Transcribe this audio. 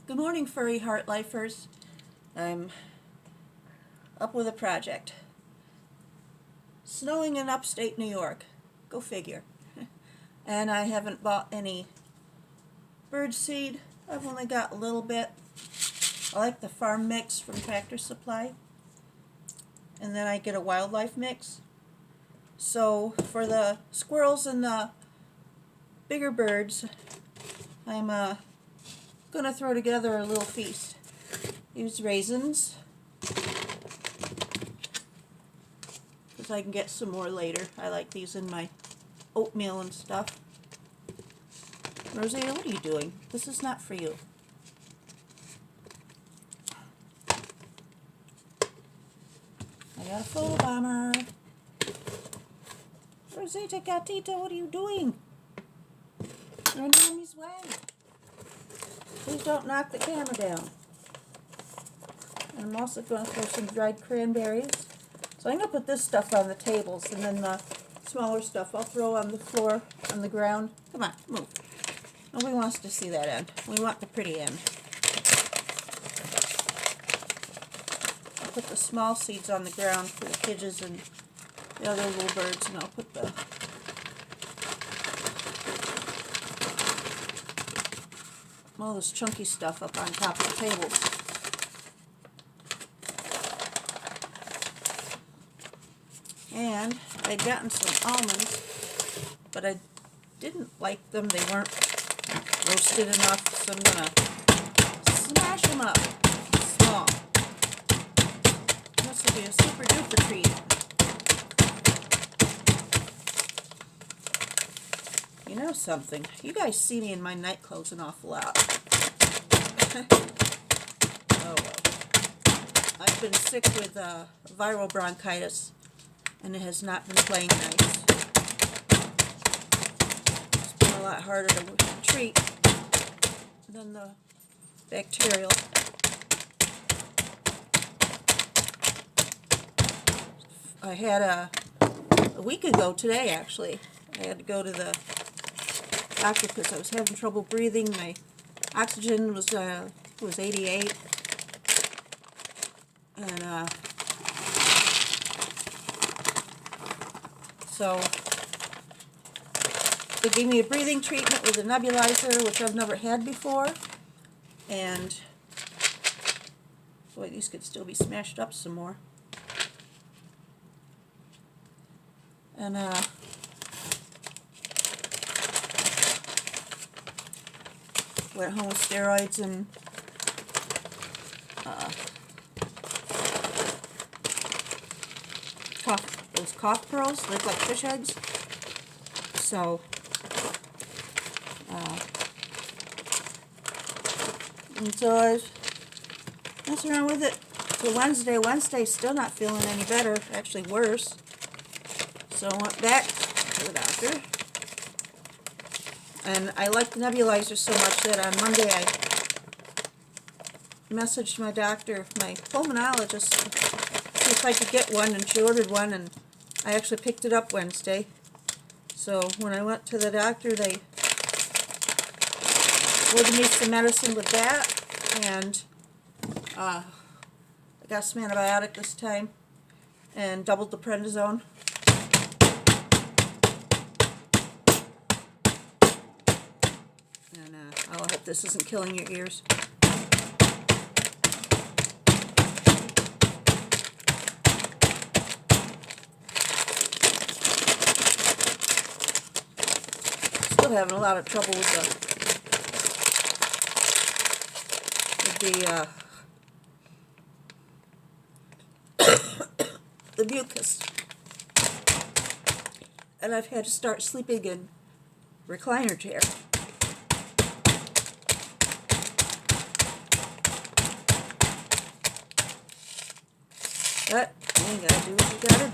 Good morning, furry heart lifers. I'm up with a project. Snowing in upstate New York. Go figure. And I haven't bought any bird seed. I've only got a little bit. I like the farm mix from Tractor Supply. And then I get a wildlife mix. So for the squirrels and the bigger birds, I'm gonna throw together a little feast. Use raisins, because I can get some more later. I like these in my oatmeal and stuff. Rosanna, what are you doing? This is not for you. I got a photo bomber. Rosita Gatita, what are you doing? You're in Mommy's way. Please don't knock the camera down. And I'm also going to throw some dried cranberries. So I'm going to put this stuff on the tables, and then the smaller stuff I'll throw on the floor, on the ground. Come on, move. Nobody wants to see that end. We want the pretty end. I'll put the small seeds on the ground for the pigeons and the other little birds, and I'll put the all this chunky stuff up on top of the tables. And I'd gotten some almonds, but I didn't like them. They weren't roasted enough, so I'm going to smash them up small. This will be a super duper treat. You know something? You guys see me in my night clothes an awful lot. Oh well. I've been sick with viral bronchitis, and it has not been playing nice. It's been a lot harder to treat than the bacterial. I had a week ago today, actually. I had to go to the doctor because I was having trouble breathing. My oxygen was 88, and so they gave me a breathing treatment with a nebulizer, which I've never had before. And boy, these could still be smashed up some more. And went home with steroids and those cough pearls. They look like fish eggs. So and so I was messing around with it till Wednesday. Wednesday's still not feeling any better, actually worse. So I went back to the doctor. And I like the nebulizer so much that on Monday I messaged my doctor, my pulmonologist, to see if I could get one, and she ordered one, and I actually picked it up Wednesday. So when I went to the doctor, they ordered me some medicine with that, and I got some antibiotic this time, and doubled the prednisone. And I hope this isn't killing your ears. Still having a lot of trouble with the mucus. And I've had to start sleeping in recliner chair. But you gotta do what you gotta do.